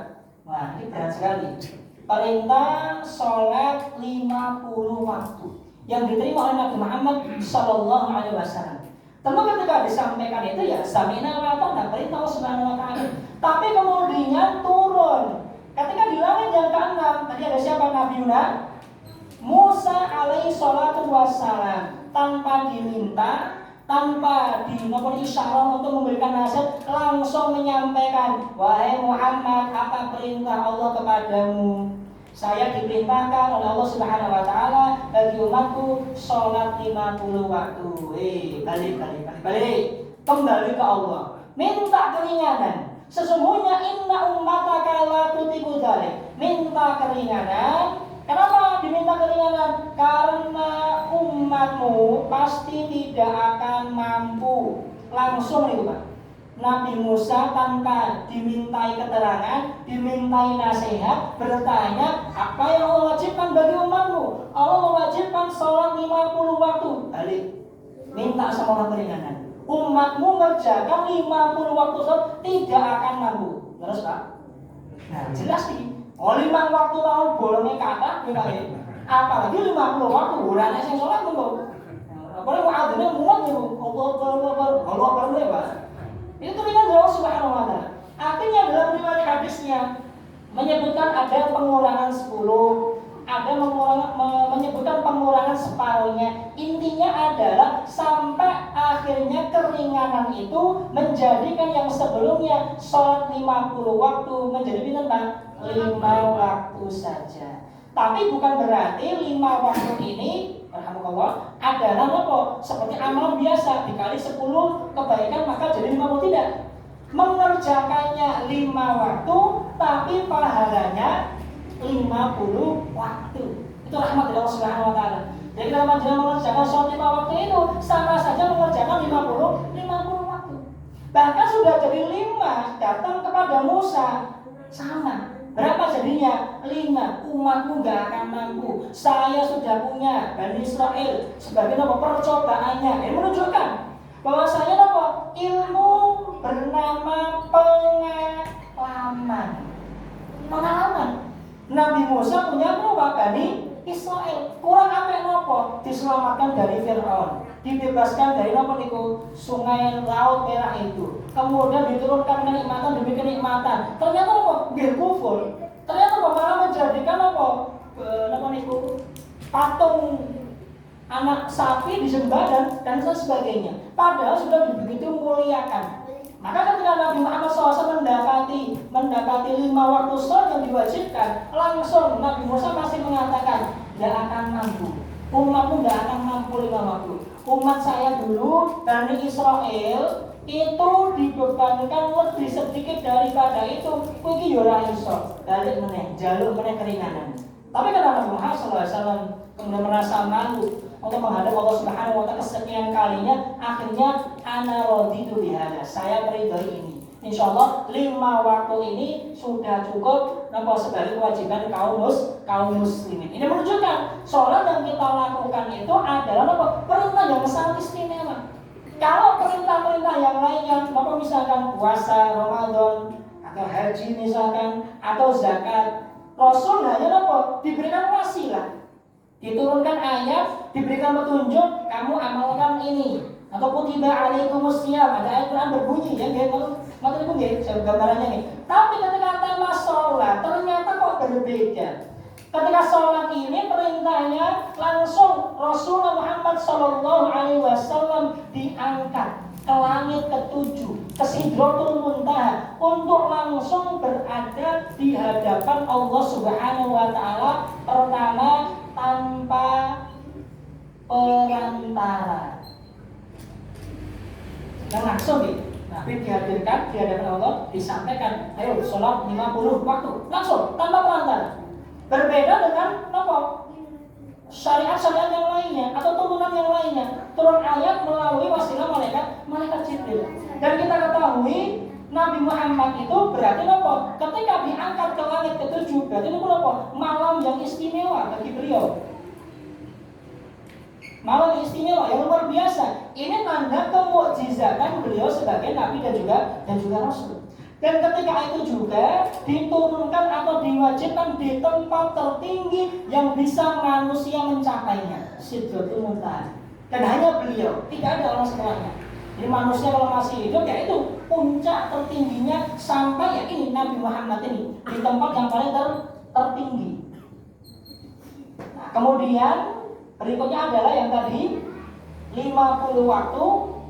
Wah, ini berat sekali. Perintah sholat 50 waktu yang diterima oleh Nabi Muhammad Sallallahu Alaihi Wasallam. Tentu ketika disampaikan itu ya sami'na wa ata'na, perintah Allah Subhanahu Wa Taala. Tapi kemudian turun. Ketika di langit yang ke-6, tadi ada siapa? Nabi Musa alaihi salatu wassalam, tanpa diminta, tanpa isyarat untuk memberikan nasihat, langsung menyampaikan, wahai Muhammad, apa perintah Allah kepadamu? Saya diperintahkan oleh Allah Subhanahu Wa Taala bagi umatku sholat 50 waktu. Balik, kembali ke Allah, minta keringanan. Sesungguhnya inna ummataka la tutiku dzalik, minta keringanan. Kenapa diminta keringanan? Karena umatmu pasti tidak akan mampu. Langsung itu Pak, Nabi Musa tanpa dimintai keterangan, dimintai nasihat, bertanya, apa yang Allah wajibkan bagi umatmu? Allah mewajibkan sholat 50 waktu. Balik, minta sama Allah keringanan. Umatmu mengerjakan 50 waktu sholat tidak akan mampu. Terus Pak? Nah jelas nih. Lima waktu tahun bolongnya kata, apalagi 50 waktu bulannya sing sholat monggo. Apalagi muadzine muat niku, Allah Pak. Itu dengan Allah Subhanahu Wa Taala. Artinya dalam riwayat hadisnya menyebutkan ada pengurangan 10, ada menyebutkan pengurangan separuhnya. Intinya adalah sampai akhirnya keringanan itu menjadikan yang sebelumnya sholat 50 waktu menjadi bintang 5 waktu saja. Tapi bukan berarti 5 waktu ini alhamdulillah adalah apa? Seperti amal biasa dikali 10 kebaikan maka jadi 50, tidak. Mengerjakannya 5 waktu tapi pahalanya 50 waktu. Itu rahmat dari Allah Subhanahu Wa Taala. Jadi kalau menjelang mengerjakan sholat 5 waktu itu sama saja mengerjakan 50 waktu. Bahkan sudah jadi 5 datang kepada Musa sama. Berapa jadinya? 5. Umatmu gak akan mampu. Saya sudah punya Bani Israel sebagai apa? Percobaannya. Ini menunjukkan bahwa saya apa? Ilmu bernama pengalaman. Nabi Musa punya berapa? Bani Israel. Kurang apa nopo? Diselamatkan dari Fir'aun, dibebaskan dari nopo niku sungai laut merah itu. Kemudian diturunkan kenikmatan demi kenikmatan. Ternyata apa? Nggih kufur. Ternyata apa? Malah menjadikan apa? Nopo niku patung anak sapi disembah dan sebagainya. Padahal sudah begitu muliakan. Maka ketika Nabi Muhammad SAW mendapati 5 waktu sholat yang diwajibkan, langsung Nabi Musa masih mengatakan, tidak akan mampu. Umatmu tidak akan mampu 5 waktu. Umat saya dulu Bani Israel itu dibebankan lebih sedikit daripada itu. Kuwi yo ora iso. Balik meneh, jaluk meneh keringanan. Tapi kata Nabi Muhammad SAW kemudian merasa malu untuk menghadap Allah Subhanahu Wa Taala kesekian kalinya, akhirnya ana raditu bihada, saya meridhoi ini Insya Allah 5 waktu ini sudah cukup sebagai kewajiban kaum muslimin. Ini menunjukkan sholat yang kita lakukan itu adalah perintah yang sangat istimewa. Kalau perintah-perintah yang lainnya, misalkan puasa Ramadan atau haji misalkan atau zakat, Rasul hanya diberikan wasilah, diturunkan ayat, diberikan petunjuk, kamu amalkan ini. Atau kutiba alaikumusiyam, ada ayat Quran berbunyi ya, maka itu nggih gambarannya nih. Tapi ketika tema sholat ternyata kok berbeda. Ketika sholat ini perintahnya langsung Rasulullah Muhammad SAW diangkat ke langit ketujuh, ke Sidratul Muntaha, untuk langsung berada di hadapan Allah Subhanahu Wa Taala pertama tanpa perantara. Yang langsung nih, Nabi dihadirkan di hadapan Allah, disampaikan, ayo sholat 50 waktu, langsung tanpa perantara. Berbeda dengan syariat-syariat yang lainnya atau turunan yang lainnya, turun ayat melalui wasilah malaikat Jibril. Dan kita ketahui Nabi Muhammad itu berarti ketika diangkat ke langit ketujuh, berarti itu malam yang istimewa bagi beliau. Malam istimewa yang luar biasa. Ini tanda kemukjizatan beliau sebagai nabi dan juga rasul. Dan ketika itu juga diturunkan atau diwajibkan di tempat tertinggi yang bisa manusia mencapainya, Sidratul Muntaha. Dan hanya beliau, tidak ada orang setelahnya. Jadi manusia kalau masih hidup ya itu puncak tertingginya sampai ya ini Nabi Muhammad ini di tempat yang paling tertinggi. Nah, kemudian berikutnya adalah yang tadi 50 waktu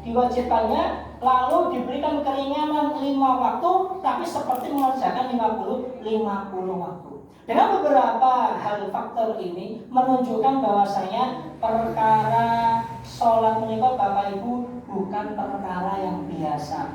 diwajibkannya, lalu diberikan keringanan 5 waktu, tapi seperti mengerjakan 50 waktu. Dengan beberapa hal faktor ini menunjukkan bahwasanya perkara sholat menikah Bapak Ibu bukan perkara yang biasa.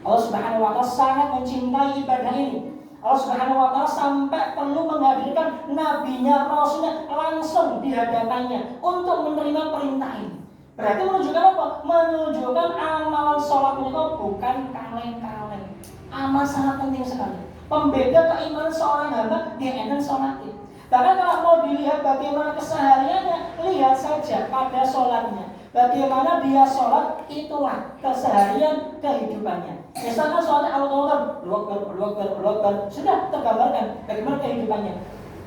Allah Subhanahu Wa Taala sangat mencintai ibadah ini. Allah Subhanahu Wa Taala sampai perlu menghadirkan nabinya, rasulnya langsung di hadapannya untuk menerima perintah ini. Berarti menunjukkan apa? Menunjukkan amalan sholat itu bukan kaleng-kaleng. Amal sangat penting sekali. Pembeda keimanan seorang hamba dia edan sholat. Bahkan kalau mau dilihat bagaimana kesehariannya, lihat saja pada sholatnya. Bagaimana dia sholat, itulah keseharian kehidupannya. Misalkan sholat Allah sudah tergambarkan bagaimana kehidupannya.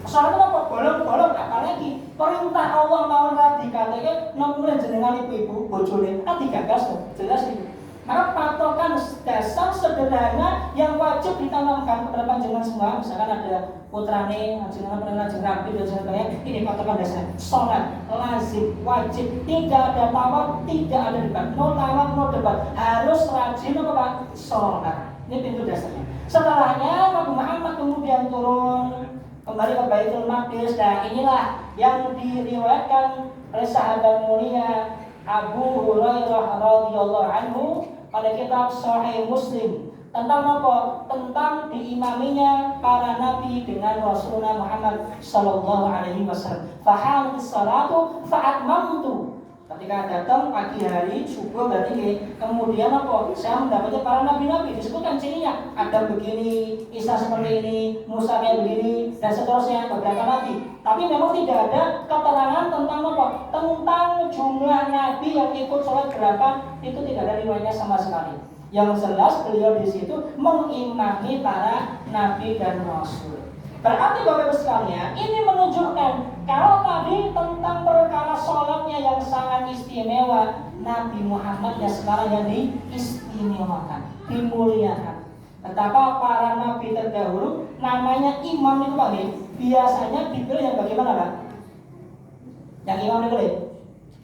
Sholat itu apa? Bolong-bolong, apalagi perintah Allah mau dikatakan nomor jenengan ibu-ibu bojone, digagas tuh, jelas itu. Maka patokan dasar sederhana yang wajib ditanamkan kepada panjenengan semua, misalkan ada putrane, jenengan pernah rapi dan sebagainya, ini patokan dasar. Sholat lazim, wajib, tidak ada tawar, tidak ada debat, no tawar, no debat, harus rajin apa? Sholat. Ini pintu dasarnya. Setelahnya Nabi Muhammad kemudian turun kembali ke Baitul Maqdis. Nah inilah yang diriwayatkan oleh sahabat mulia Abu Hurairah radhiyallahu anhu pada kitab Sahih Muslim tentang apa? Tentang diimaminya para nabi dengan Rasulullah Muhammad sallallahu alaihi wasallam. Fahalat salatu fa'atmamtu. Ketika datang pagi hari subuh berarti kemudian apa? Saya mendapati para nabi-nabi disebutkan cirinya. Ada begini, Isa seperti ini, Musa kayak begini dan seterusnya beberapa nabi. Tapi memang tidak ada keterangan tentang apa? Tentang jumlah nabi yang ikut sholat berapa, itu tidak ada riwayatnya sama sekali. Yang jelas beliau di situ mengimami para nabi dan rasul. Berarti Bapak Ibu sekalian, ini menunjukkan kalau tadi tentang perkara sholatnya yang sangat istimewa, Nabi Muhammad ya sekarang yang diistimewakan, dimuliakan. Betapa para nabi terdahulu namanya imam itu Pak, biasanya dipilih yang bagaimana Pak? Yang imam dipilih?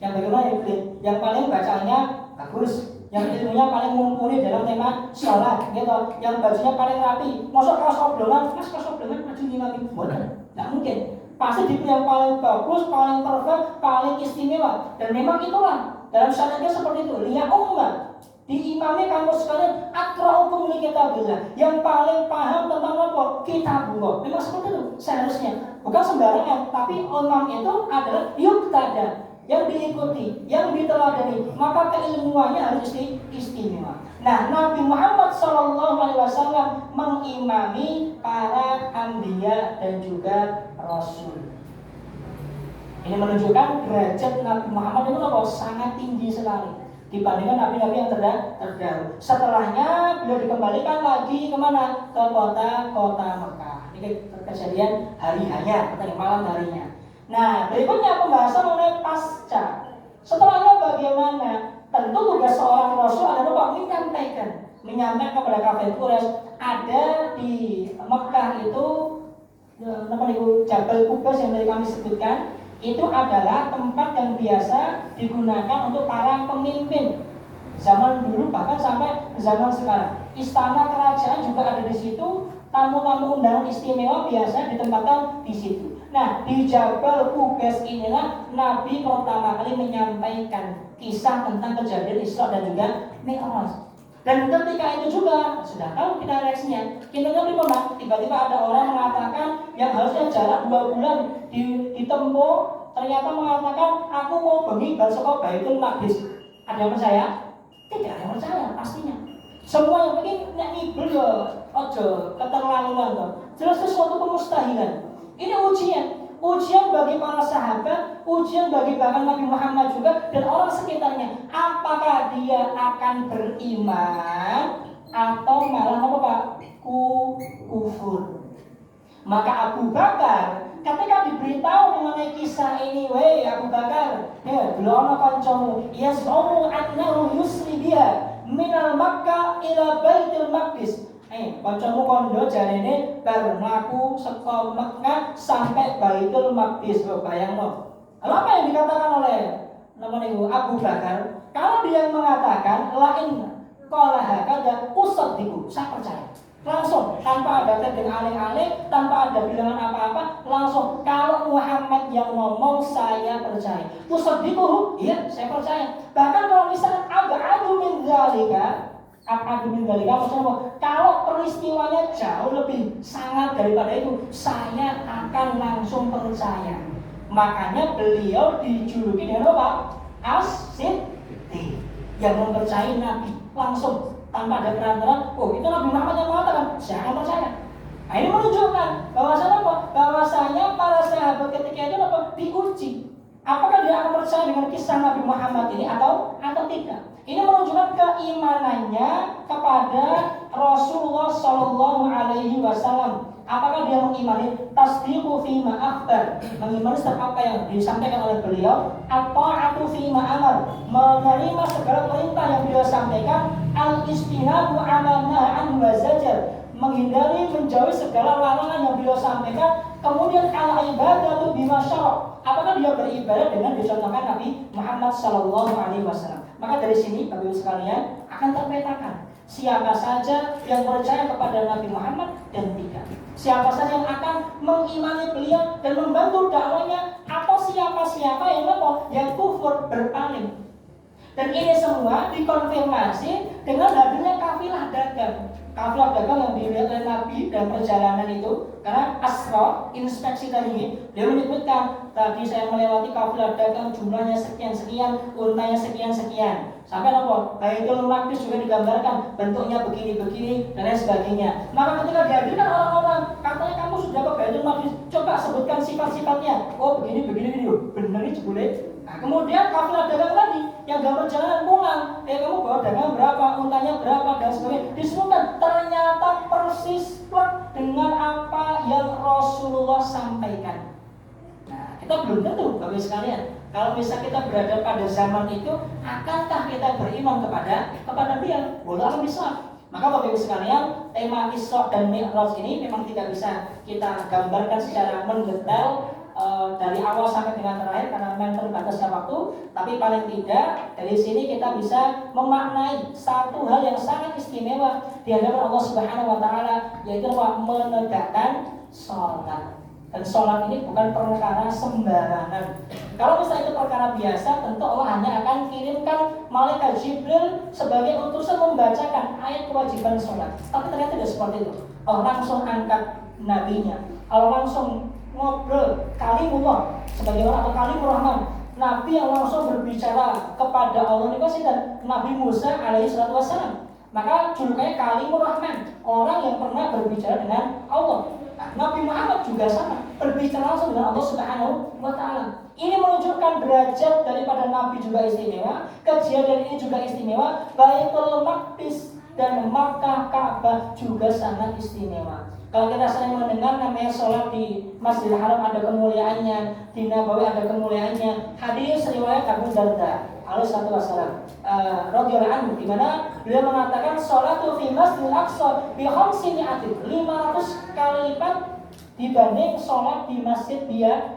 Yang bagaimana dipilih? Yang paling bacanya bagus, yang ilmunya paling mumpuni dalam tema sholat, gitu. Yang bajunya paling rapi. Masuk kaos obrolan, maju imam itu boleh? Tidak mungkin. Pasti dipilih yang paling bagus, paling perfect, paling istimewa. Dan memang itulah dalam syariatnya seperti itu. Lihat umat diimami kamu sekalian akra'ukum li kitabillah, yang paling paham tentang apa? Kitabullah. Memang seperti itu seharusnya. Bukan sembarangan, tapi imam itu adalah yuktada, yang diikuti, yang diteladani, maka keilmuannya harus istimewa. Nah, Nabi Muhammad SAW mengimami para anbiya dan juga rasul. Ini menunjukkan derajat Nabi Muhammad itu sangat tinggi sekali dibandingkan nabi-nabi yang terdahulu. Setelahnya beliau dikembalikan lagi kemana? Ke kota Mekah. Ini kejadian hari hanya, atau malam harinya. Nah, berikutnya pembahasan mengenai pasca. Setelahnya bagaimana? Tentu tugas seorang rasul adalah menyampaikan kepada kafir Quraisy. Ada di Mekah itu Jabal Qubais yang tadi kami sebutkan. Itu adalah tempat yang biasa digunakan untuk para pemimpin zaman dulu bahkan sampai zaman sekarang. Istana kerajaan juga ada di situ. Tamu-tamu undangan istimewa biasa ditempatkan di situ. Nah, di Jabal Qubais inilah Nabi pertama kali menyampaikan kisah tentang kejadian Isra dan juga Mi'raj. Dan ketika itu juga sudah tahu kita reaksinya. Kita ngerti tiba-tiba ada orang mengatakan yang harusnya jarak 2 bulan ditempuh, ternyata mengatakan aku mau bengi bal saka Baitul Maqdis. Ada yang percaya? Tidak ada yang percaya pastinya. Semua yang penting nek ngibul ya aja keterlaluan toh. Jelas sesuatu kemustahilan. Ini ujian bagi para sahabat, ujian bagi bahkan Nabi Muhammad juga dan orang sekitarnya. Apakah dia akan beriman atau malah kufur? Maka Abu Bakar ketika diberitahu mengenai kisah ini, weh Abu Bakar, ya belum kancamu, yas'umu annahu yusri biha minal Makkah ila Baitul Maqdis. Kancamu kondo jarene bar mlaku saka Mekah sampai Baitul Maqdis. Bayangno. Lalu apa yang dikatakan oleh Abu Bakar? Kalau dia mengatakan lain qala hakada usaddiqu, saya percaya. Langsung, tanpa ada tedeng alih-alih, tanpa ada bilangan apa-apa, langsung kalau Muhammad yang ngomong saya percaya. Usaddiquhu, iya saya percaya. Bahkan kalau misalnya ab'adu min dzalika, maksudnya kalau peristiwanya jauh lebih sangat daripada itu, saya akan langsung percaya. Makanya beliau dijuluki dengan apa? As-Siddiq, yang mempercayai Nabi langsung tanpa ada perantara. Oh, itu Nabi Muhammad yang mengatakan, saya akan percaya. Nah, ini menunjukkan bahwasanya para sahabat ketika itu diuji. Apakah dia akan percaya dengan kisah Nabi Muhammad ini atau tidak? Ini menunjukkan keimanannya kepada Rasulullah Shallallahu Alaihi Wasallam. Apakah dia mengimani tasdiqu fima akhbar, mengimani setiap apa yang disampaikan oleh beliau, atau atu fima amar, menerima segala perintah yang beliau sampaikan, al-istinabu amanah an wazajar, menghindari menjauhi segala larangan yang beliau sampaikan, kemudian al-ibadatu bima syara', apakah dia beribadah dengan dicontohkan Nabi Muhammad Shallallahu Alaihi Wasallam. Maka dari sini Bapak Ibu sekalian akan terpetakan siapa saja yang percaya kepada Nabi Muhammad dan tidak. Siapa saja yang akan mengimani beliau dan membantu dakwanya, atau siapa-siapa yang kufur berpaling. Dan ini semua dikonfirmasi dengan hadirnya kafilah dagang. Kafilah dagang yang dilihat oleh Nabi dan perjalanan itu, karena Asra, inspeksi tadi ini, dia menyebutkan tadi saya melewati kafilah dagang jumlahnya sekian-sekian, untanya sekian-sekian. Sampai Baitul Maqdis juga digambarkan bentuknya begini-begini dan lain sebagainya. Maka ketika dihadirkan orang-orang, katanya kamu sudah ke Baitul Maqdis, coba sebutkan sifat-sifatnya. Oh begini, benar itu boleh. Nah, kemudian kafilah dagang tadi yang dalam perjalanan pulang, kamu bawa dagangan berapa, untanya berapa dan sebagainya, disebutkan ternyata persis dengan apa yang Rasulullah sampaikan. Nah, kita belum tentu Bapak sekalian, kalau misalnya kita berada pada zaman itu, akankah kita beriman kepada dia? Wallahu a'lam. Maka Bapak Ibu sekalian, tema Isra dan Mi'raj ini memang tidak bisa kita gambarkan secara mendetail dari awal sampai dengan terakhir karena memang terbatasnya waktu. Tapi paling tidak dari sini kita bisa memaknai satu hal yang sangat istimewa di hadapan Allah Subhanahu Wa Taala, yaitu menegakkan sholat. Dan sholat ini bukan perkara sembarangan. Kalau misalnya itu perkara biasa, tentu Allah hanya akan kirimkan malaikat Jibril sebagai utusan membacakan ayat kewajiban sholat. Tapi ternyata tidak seperti itu. Allah langsung angkat nabinya, Allah langsung ngobrol kalimullah sebagaimana atau kalimur rahman, Nabi yang langsung berbicara kepada Allah niku sinten? Nabi Musa alaihi salatu wassalam. Maka julukannya Kalimur Rahman, orang yang pernah berbicara dengan Allah. Nah, Nabi Muhammad juga sama, berbicara langsung dengan Allah Subhanahu wa taala. Ini menunjukkan derajat daripada Nabi juga istimewa, kejadian ini juga istimewa, Baitul Maqdis dan Makkah Ka'bah juga sangat istimewa. Kalau kita sering mendengar namanya sholat di Masjidil Haram ada kemuliaannya, di Nabawi ada kemuliaannya. Hadis riwayat Abu Darda alaihi wasallam radhiyallahu anhu, di mana beliau mengatakan sholatu fi Masjidil Aqsa bi 500 kali lipat dibanding sholat di masjid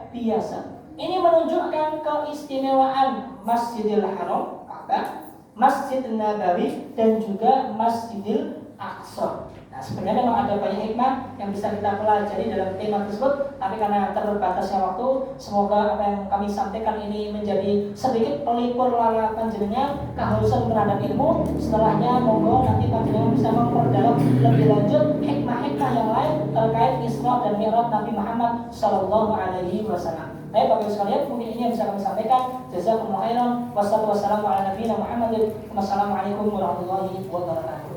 biasa. Ini menunjukkan keistimewaan Masjidil Haram, Ka'bah, Masjid Nabawi dan juga Masjidil Aqsa. Nah, sebenarnya memang ada banyak hikmah yang bisa kita pelajari dalam tema tersebut, tapi karena terbatasnya waktu, semoga apa yang kami sampaikan ini menjadi sedikit pelipur lala panjenengan kehalusan terhadap ilmu. Setelahnya monggo nanti panjenengan bisa memperdalam lebih lanjut hikmah-hikmah yang lain terkait Isra dan Mi'raj Nabi Muhammad sallallahu alaihi wasallam. Baik Bapak Ibu sekalian, mungkin ini yang bisa kami sampaikan. Jazakumullahu khairan. Wassalamualaikum warahmatullahi wabarakatuh.